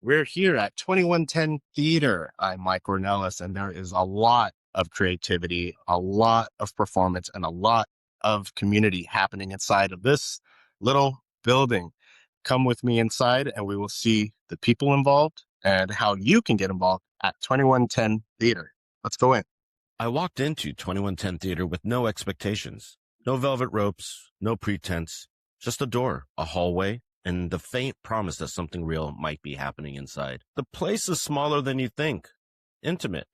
We're here at 2110 Theater. I'm Mike Ornelas, and there is a lot of creativity, a lot of performance, and a lot of community happening inside of this little building. Come with me inside, and we will see the people involved and how you can get involved at 2110 Theater. Let's go in. I walked into 2110 Theater with no expectations. No velvet ropes, no pretense, just a door, a hallway, and the faint promise that something real might be happening inside. The place is smaller than you think. Intimate.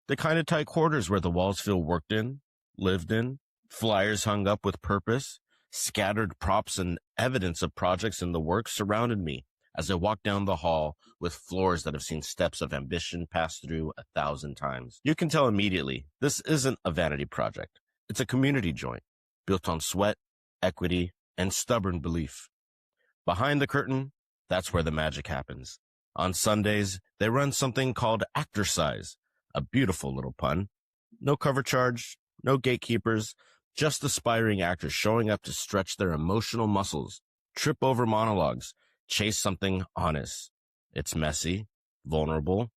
The kind of tight quarters where the walls feel worked in, lived in, flyers hung up with purpose, scattered props and evidence of projects in the works surrounded me as I walked down the hall with floors that have seen steps of ambition pass through 1,000 times. You can tell immediately, this isn't a vanity project. It's a community joint built on sweat, equity, and stubborn belief. Behind the curtain, that's where the magic happens. On Sundays, they run something called actorcise, a beautiful little pun. No cover charge, no gatekeepers, just aspiring actors showing up to stretch their emotional muscles, trip over monologues, chase something honest. It's messy, vulnerable,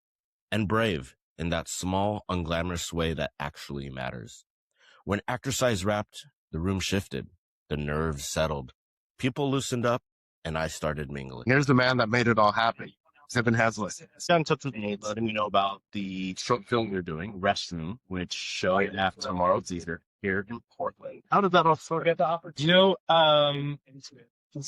and brave in that small, unglamorous way that actually matters. When actorcise wrapped, the room shifted, the nerves settled, people loosened up, and I started mingling. Here's the man that made it all happen, Stephen Hazlitt. Got in touch with me, letting me know about the short film you're doing, Restroom, which showing at tomorrow theater here in Portland. How did that all start? We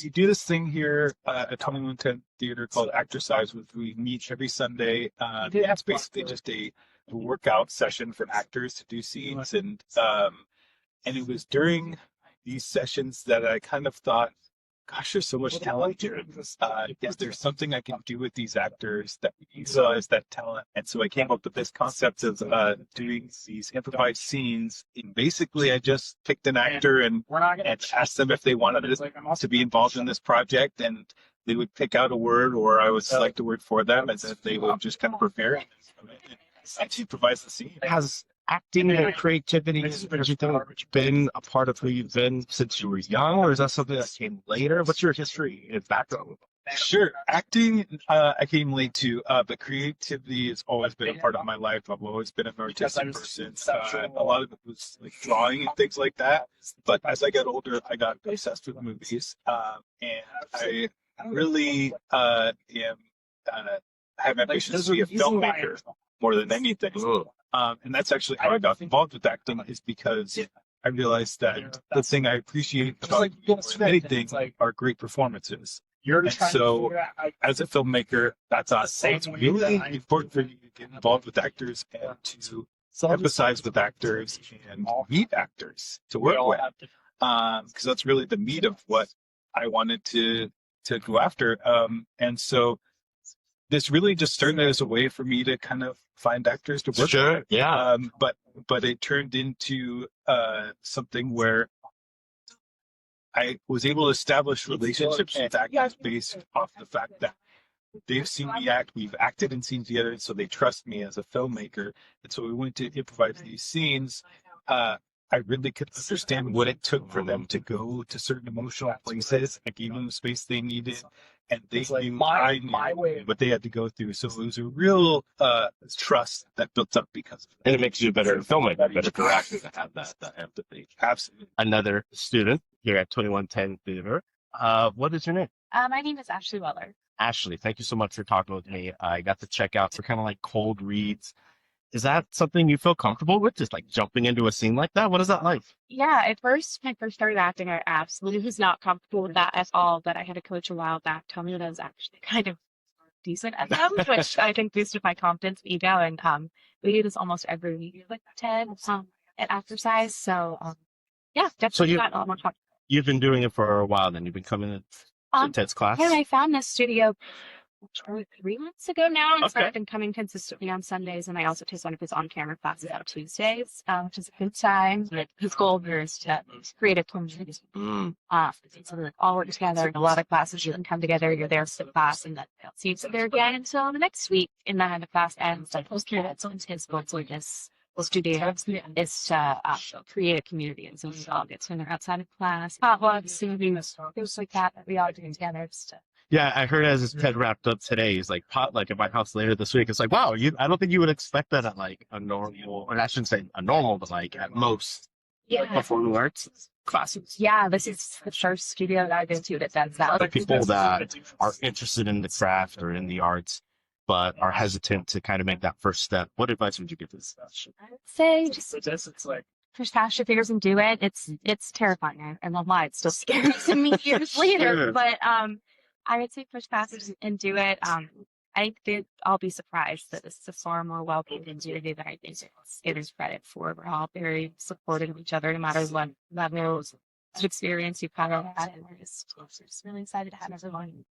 do this thing here at 2110 Theater called actorcise, which we meet every Sunday. It's basically just a workout session for actors to do scenes, and it was during these sessions that I kind of thought, gosh, there's so much talent here. Is there something I can do with these actors that utilize that talent? And so I came up with this concept of doing these improvised scenes. And basically, I just picked an actor and asked them if they wanted to be involved in this project. And they would pick out a word, or I would select a word for them, and then they would just kind of prepare it and improvise the scene. Has acting and creativity been a part of who you've been since you were young, or is that something that came later? What's your history and background? Sure. Acting, I came late to, but creativity has always been a part of my life. I've always been an artistic person. A lot of it was like drawing and things like that. But as I got older, I got obsessed with movies. And I really have ambitions to be a filmmaker more than anything. And that's actually how I got involved with acting, is because I realized that the thing I appreciate about anything are great performances. And so as a filmmaker, that's awesome. It's really important for you to get involved with actors and to emphasize with actors and meet actors to work with. Because that's really the meat of what I wanted to go after. And so this really just started as a way for me to kind of find actors to work with. Yeah. But it turned into something where I was able to establish relationships with actors based off the fact that they've seen me act, we've acted in scenes together, and so they trust me as a filmmaker. And so we went to improvise these scenes. I really could understand what it took for them to go to certain emotional places. I gave them the space they needed, and they knew I knew what they had to go through. So it was a real trust that built up because of it. And it makes you a better filmmaker, a better director to have that empathy. Absolutely. Another student here at 2110 Theater. What is your name? My name is Ashley Weller. Ashley, thank you so much for talking with me. I got to check out for kind of like cold reads. Is that something you feel comfortable with, just like jumping into a scene like that? What is that like? Yeah, at first, when I first started acting, I absolutely was not comfortable with that at all. But I had a coach a while back tell me that I was actually kind of decent at them, which I think boosted my confidence, ego. And we do this almost every week with Ted at actorcise. So yeah, definitely got a lot more confidence. You've been doing it for a while, then you've been coming to Ted's class? Yeah, I found this studio 3 months ago now, and so I've been coming consistently on Sundays, and I also take one of his on-camera classes on Tuesdays, which is a good time. His goal here is to create a community. So they all work together, and a lot of classes you can come together, you're there for the class, and then they'll see each other again until the next week, and then the class ends. Like, so his goal for this studio is to create a community, and so we all get together outside of class, potlucks, things like that we all do together just to Yeah, I heard as Ted wrapped up today, he's like potluck at my house later this week. It's like, wow, I don't think you would expect that at like a normal, or I shouldn't say a normal, but like at most performing arts classes. Yeah, this is the first studio that I've been to that does that. Other people that are interested in the craft or in the arts, but are hesitant to kind of make that first step. What advice would you give this? I would say just push past your fears and do it. It's terrifying. I won't lie, it's still scary to me years later. Sure. But I would say push past it and do it. I think I'll be surprised that this is a far more well-paid community than I think it is credit for. We're all very supportive of each other, no matter what levels of experience you've kind of had. And we're just really excited to have everyone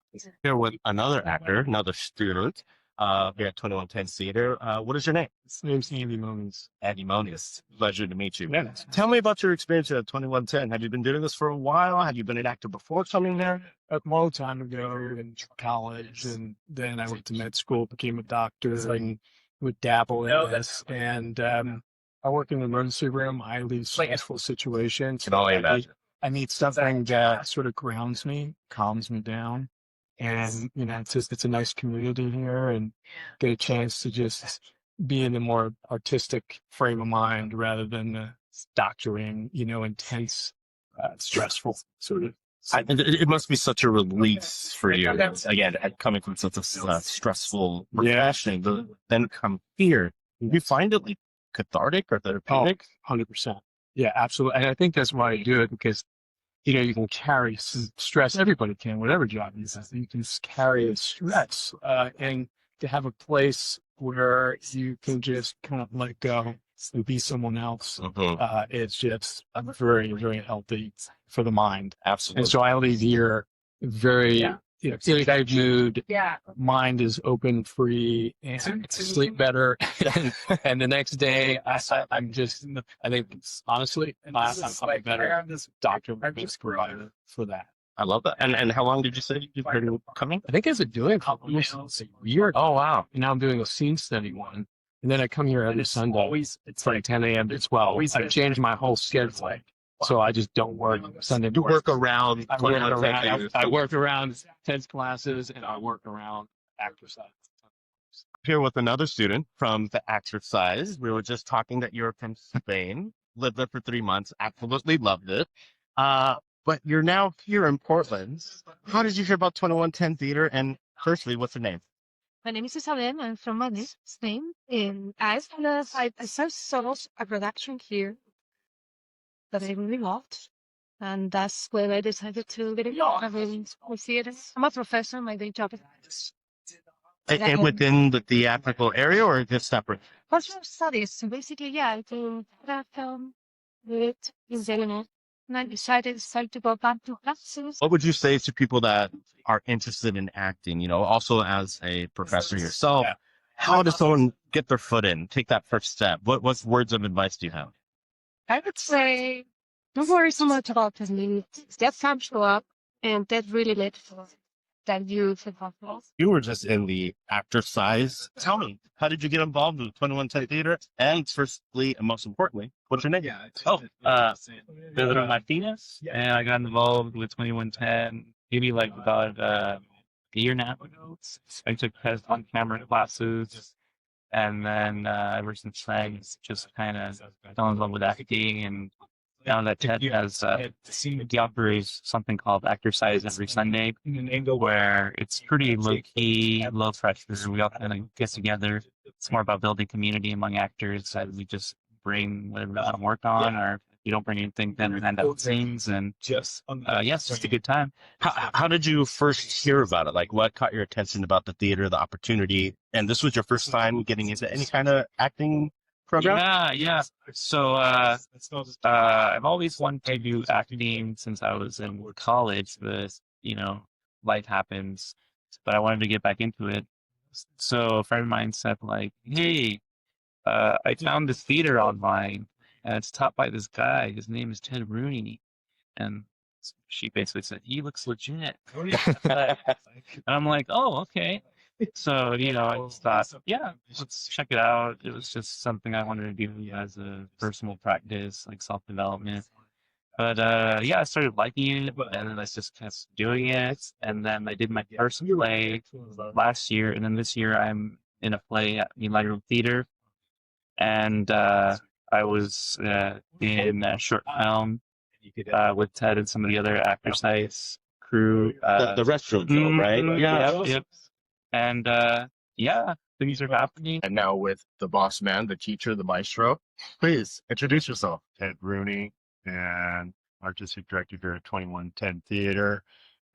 Here with another actor, another student, here at 2110 Theater. What is your name? His name's Andy Moniz. Andy Moniz. Pleasure to meet you. Yeah. Tell me about your experience at 2110. Have you been doing this for a while? Have you been an actor before coming there? A long time ago in college, and then I went to med school, became a doctor, and would dabble in this. And I work in the emergency room, highly stressful situations. Can only imagine. I need something that sort of grounds me, calms me down. And, it's a nice community here, and get a chance to just be in a more artistic frame of mind rather than the doctoring, intense, stressful sort of. It must be such a relief for you, again, coming from such a stressful profession, but then come here. Do you find it like cathartic or therapeutic? 100%. Yeah, absolutely. And I think that's why I do it, because you can carry some stress. Everybody can, whatever job you have. You can carry a stress, and to have a place where you can just kind of let go and be someone else. It's just very, very healthy for the mind. Absolutely. And so I leave here very, excited mood. Yeah. Mind is open, free, and sleep better. and the next day, I think honestly, I'm a better doctor, service provider for that. I love that. And how long did you say you've been coming? I think as a doing almost a year. Oh wow! And now I'm doing a scene study one, and then I come here every Sunday. It's like 10 a.m. to 12. I changed my whole schedule, so I just don't work Sunday. You work around. I work around Ted's classes, and I work around actorcise. Here with another student from the actorcise. We were just talking that you're from Spain, lived there for 3 months, absolutely loved it. But you're now here in Portland. How did you hear about 2110 Theater? And firstly, what's your name? My name is Isabel. I'm from Madrid, Spain. And I saw a production here that I really loved. And that's when I decided to get involved in theater. I'm a professor. My day job is And within the theatrical area or just separate? cultural studies. So basically, I do film with in cinema. And I decided to go back to classes. What would you say to people that are interested in acting, also as a professor yourself? How does someone get their foot in, take that first step? What words of advice do you have? I would say, don't worry so much about the that time show up, and that really led for that you feel comfortable. You were just in the actorcise. Tell me, how did you get involved with 2110 Theater? And firstly, and most importantly, what's your name? Pedro Martinez, and I got involved with 2110 maybe like about a year and a half ago. I took test on camera classes, and then ever since then, just kind of fell in love with acting, and found that Ted has he operates something called actorcise every Sunday, where it's pretty low key, low pressure. We all kind of get together. It's more about building community among actors, and we just bring whatever we want to work on, or if you don't bring anything, then hand out scenes, and yes, it's just a good time. How did you first hear about it? Like, what caught your attention about the theater, the opportunity? And this was your first time getting into any kind of acting program? Yeah. So I've always wanted to do acting since I was in college, but life happens. But I wanted to get back into it. So a friend of mine said, like, hey, I found this theater online, and it's taught by this guy. His name is Ted Rooney. And she basically said, he looks legit. And I'm like, oh, okay. So, I just thought, yeah, let's check it out. It was just something I wanted to do as a personal practice, like self-development. But yeah, I started liking it, and then I just kept doing it. And then I did my first play last year, and then this year I'm in a play at Inaugural Theater, and I was in a short film with Ted and some of the other actorcise crew. The restroom show, right? Yep, yep. And yeah, things are happening. And now with the boss man, the teacher, the maestro, please introduce yourself. Ted Rooney, and artistic director here at 2110 Theater,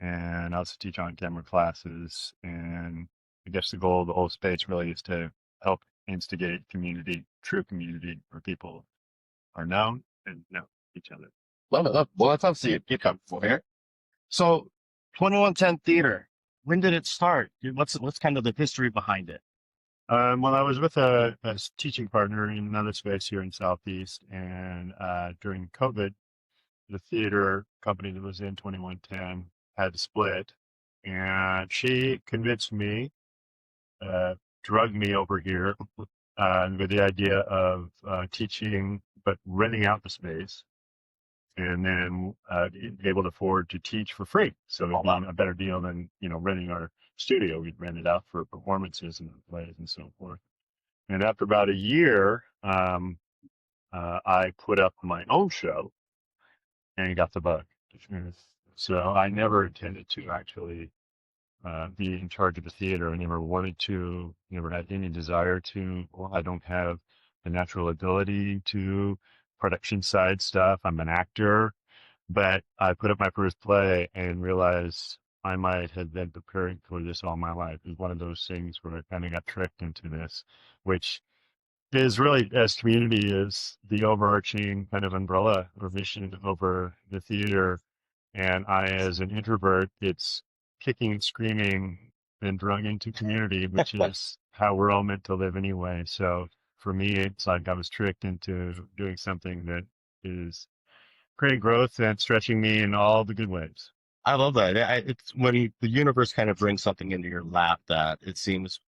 and I also teach on-camera classes. And I guess the goal of the whole space really is to help instigate community, true community, where people are known and know each other. Love it. Well, let's have see you come for here. So 2110 Theater, when did it start? What's kind of the history behind it? Well, I was with a teaching partner in another space here in Southeast, and during COVID, the theater company that was in 2110 had split, and she convinced me, drugged me over here with the idea of teaching, but renting out the space, and then being able to afford to teach for free. So it was a better deal than renting our studio. We'd rent it out for performances and plays and so forth. And after about a year, I put up my own show and got the bug. So I never intended to actually be in charge of a theater. I never wanted to, never had any desire to. Well, I don't have the natural ability to production side stuff. I'm an actor, but I put up my first play and realized I might have been preparing for this all my life. It was one of those things where I kind of got tricked into this, which is really, as community, is the overarching kind of umbrella or mission over the theater. And I, as an introvert, it's kicking and screaming and drug into community, which is how we're all meant to live anyway. So for me, it's like I was tricked into doing something that is creating growth and stretching me in all the good ways. I love that. It's when the universe kind of brings something into your lap that it seems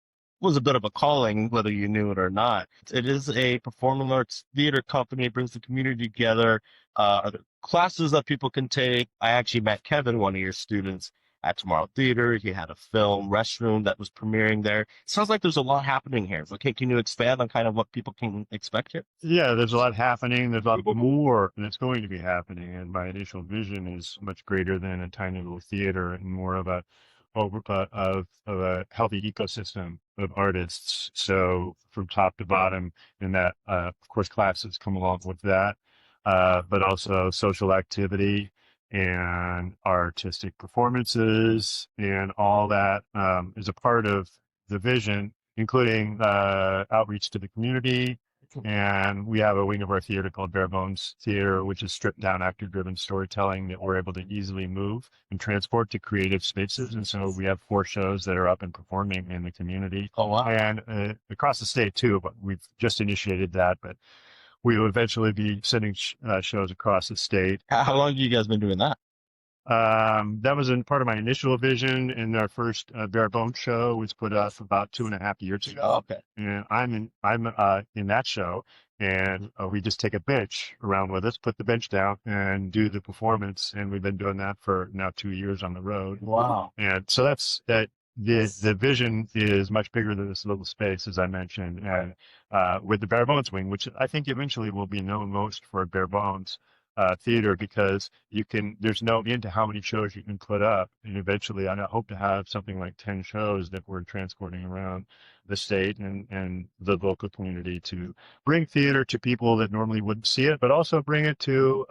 was a bit of a calling, whether you knew it or not. It is a performing arts theater company. It brings the community together. Are there classes that people can take? I actually met Kevin, one of your students, at Tomorrow Theater. He had a film restroom that was premiering there. It sounds like there's a lot happening here. Okay, can you expand on kind of what people can expect here? Yeah, there's a lot happening. There's a lot more that's going to be happening. And my initial vision is much greater than a tiny little theater and more of a healthy ecosystem of artists. So from top to bottom, and that, of course, classes come along with that, but also social activity and artistic performances, and all that is a part of the vision, including outreach to the community. And we have a wing of our theater called Bare Bones Theater, which is stripped down actor-driven storytelling that we're able to easily move and transport to creative spaces. And so we have 4 shows that are up and performing in the community. Oh, wow. And across the state too, but we've just initiated that. But we will eventually be sending shows across the state. How long have you guys been doing that? That was in part of my initial vision, and our first Bare Bones show was put up about 2.5 years ago. Oh, okay. And I'm in that show, and we just take a bench around with us, put the bench down, and do the performance. And we've been doing that for now 2 years on the road. Wow. And so that's that. The vision is much bigger than this little space, as I mentioned, and with the Bare Bones wing, which I think eventually will be known most for Bare Bones theater, because there's no end to how many shows you can put up. And eventually I hope to have something like 10 shows that we're transporting around the state and the local community to bring theater to people that normally wouldn't see it, but also bring it to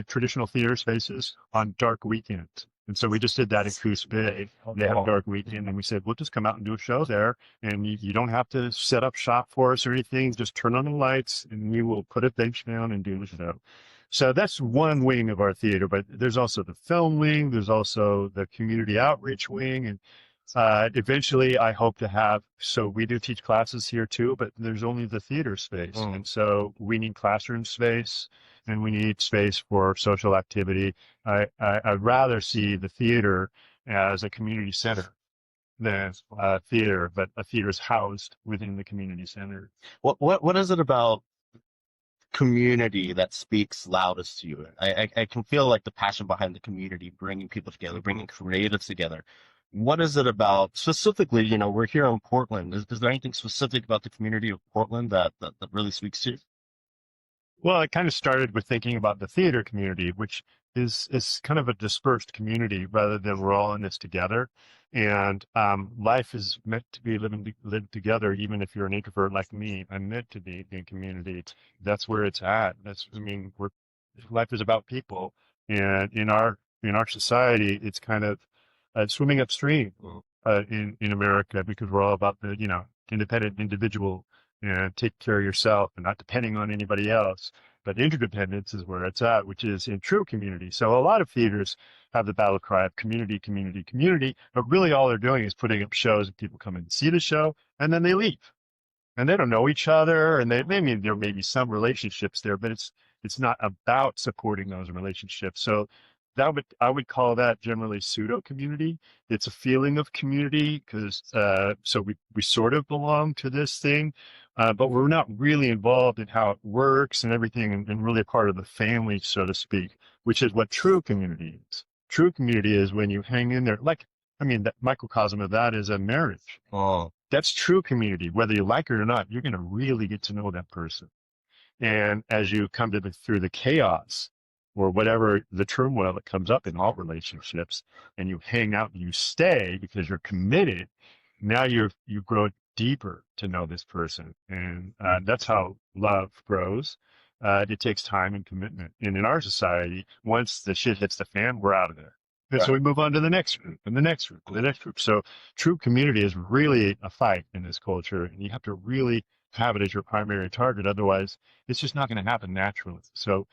traditional theater spaces on dark weekends. And so we just did that in Coos Bay. They have a dark weekend, and we said, we'll just come out and do a show there. And you don't have to set up shop for us or anything. Just turn on the lights, and we will put a bench down and do the show. So that's one wing of our theater, but there's also the film wing. There's also the community outreach wing. And eventually I hope to have, so we do teach classes here too, but there's only the theater space. And so we need classroom space, and we need space for social activity. I'd rather see the theater as a community center than a theater, but a theater is housed within the community center. What is it about community that speaks loudest to you? I can feel like the passion behind the community, bringing people together, bringing creatives together. What is it about specifically? We're here in Portland. Is there anything specific about the community of Portland that really speaks to you? Well, it kind of started with thinking about the theater community, which is kind of a dispersed community rather than we're all in this together. And life is meant to be lived together. Even if you're an introvert like me, I'm meant to be in community. That's where it's at. Life is about people, and in our society, it's kind of swimming upstream in America because we're all about the independent individual and take care of yourself and not depending on anybody else. But interdependence is where it's at, which is in true community. So a lot of theaters have the battle cry of community, community, community, but really all they're doing is putting up shows and people come in and see the show and then they leave. And they don't know each other, and there may be some relationships there, but it's not about supporting those relationships. So I would call that generally pseudo community. It's a feeling of community because so we sort of belong to this thing, but we're not really involved in how it works and everything, and really a part of the family, so to speak, which is what true community is. True community is when you hang in there. The microcosm of that is a marriage. Oh, That's true community. Whether you like it or not, you're going to really get to know that person. And as you come through the chaos or whatever the turmoil that comes up in all relationships, and you hang out and you stay because you're committed, now you grow deeper to know this person. And that's how love grows. It takes time and commitment. And in our society, once the shit hits the fan, we're out of there. And so we move on to the next group and the next group and the next group. So true community is really a fight in this culture, and you have to really have it as your primary target. Otherwise, it's just not going to happen naturally. So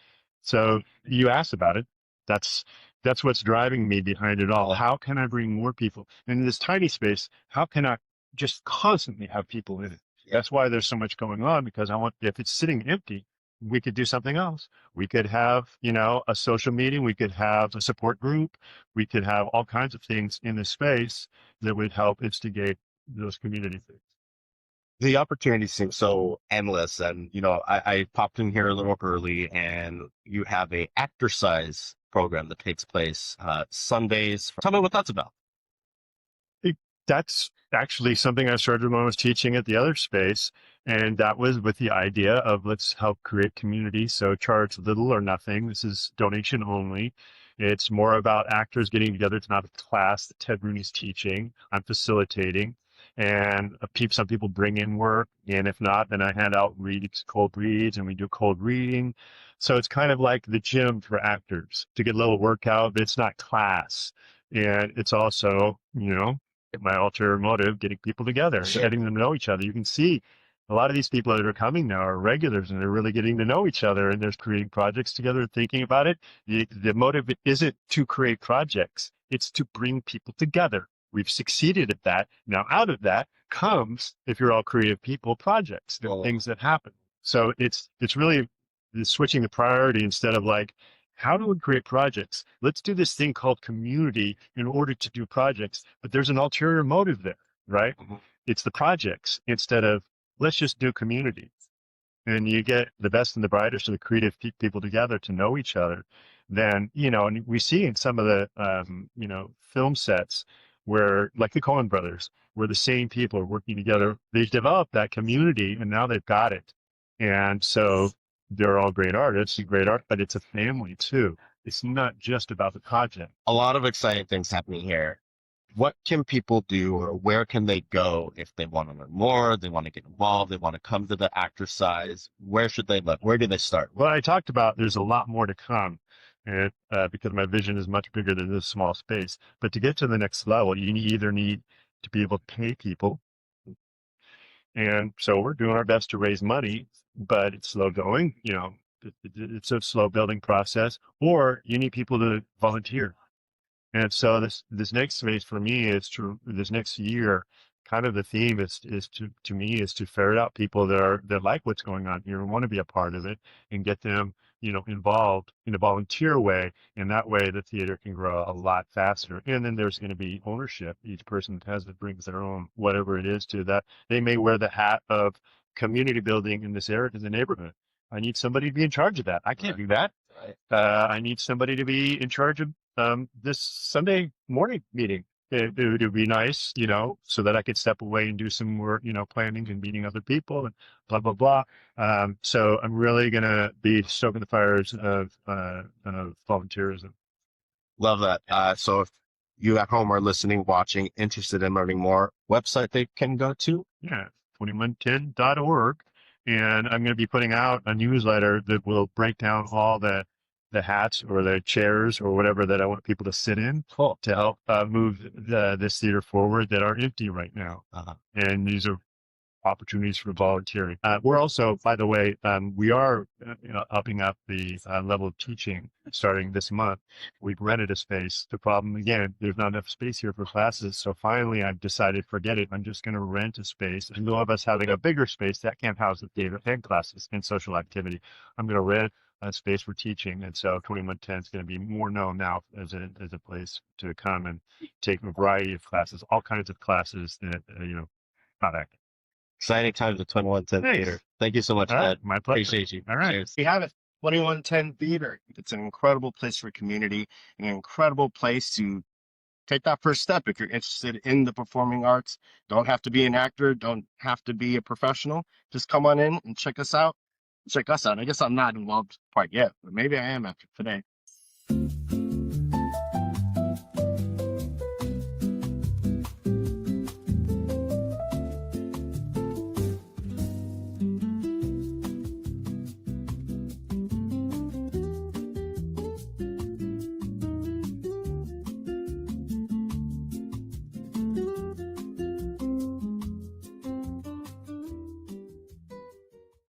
you asked about it. That's what's driving me behind it all. How can I bring more people? And in this tiny space, how can I just constantly have people in it? That's why there's so much going on, because if it's sitting empty, we could do something else. We could have, a social meeting. We could have a support group. We could have all kinds of things in this space that would help instigate those community things. the opportunity seems so endless. And, I popped in here a little early and you have a actorcise program that takes place Sundays. Tell me what that's about. That's actually something I started when I was teaching at the other space. And that was with the idea of let's help create community. So charge little or nothing. This is donation only. It's more about actors getting together. It's not a class that Ted Rooney's teaching. I'm facilitating. And some people bring in work. And if not, then I hand out cold reads, and we do cold reading. So it's kind of like the gym for actors to get a little workout, but it's not class. And it's also, my ulterior motive, getting people together, getting them to know each other. You can see a lot of these people that are coming now are regulars, and they're really getting to know each other, and they're creating projects together, thinking about it. The motive isn't to create projects. It's to bring people together. We've succeeded at that. Now out of that comes, if you're all creative people, projects and things that happen. So it's really switching the priority. Instead of like, how do we create projects? Let's do this thing called community in order to do projects. But there's an ulterior motive there, right? Mm-hmm. It's the projects instead of let's just do community. And you get the best and the brightest of the creative people together to know each other. Then, and we see in some of the, film sets where, like the Coen brothers, where the same people are working together. They've developed that community and now they've got it. And so they're all great artists and great art, but it's a family too. It's not just about the project. A lot of exciting things happening here. What can people do, or where can they go if they want to learn more, they want to get involved, they want to come to the actorcise? Where should they look? Where do they start? Well, I talked about there's a lot more to come, and because my vision is much bigger than this small space. But to get to the next level, you either need to be able to pay people. And so we're doing our best to raise money, but it's slow going. It's a slow building process, or you need people to volunteer. And so this next phase for me this next year, kind of the theme is to ferret out people that like what's going on here and want to be a part of it, and get them, involved in a volunteer way. And that way the theater can grow a lot faster. And then there's going to be ownership. Each person brings their own, whatever it is, to that. They may wear the hat of community building in this area, in the neighborhood. I need somebody to be in charge of that. I can't do that. I need somebody to be in charge of this Sunday morning meeting. It would be nice, so that I could step away and do some more, planning and meeting other people and blah, blah, blah. So I'm really going to be stoking the fires of volunteerism. Love that. So if you at home are listening, watching, interested in learning more, website they can go to? Yeah, 2110.org. And I'm going to be putting out a newsletter that will break down all the hats or the chairs or whatever that I want people to sit in Cool. to help move this theater forward that are empty right now. And these are opportunities for volunteering. We're also, by the way, we are upping up the level of teaching starting this month. We've rented a space. The problem, again, there's not enough space here for classes. So finally, I've decided, forget it. I'm just going to rent a space. In lieu of us having a bigger space that can't house the theater and classes and social activity, I'm going to rent a space for teaching. And so 2110 is going to be more known now as a place to come and take a variety of classes, all kinds of classes that, not acting. Exciting times at 2110 Theater. Thank you so much, All right, Ted. my pleasure. Appreciate you. All right. Cheers. We have it. 2110 Theater. It's an incredible place for community, an incredible place to take that first step if you're interested in the performing arts. Don't have to be an actor, don't have to be a professional. Just come on in and check us out. Check us out. I guess I'm not involved quite yet, but maybe I am after today.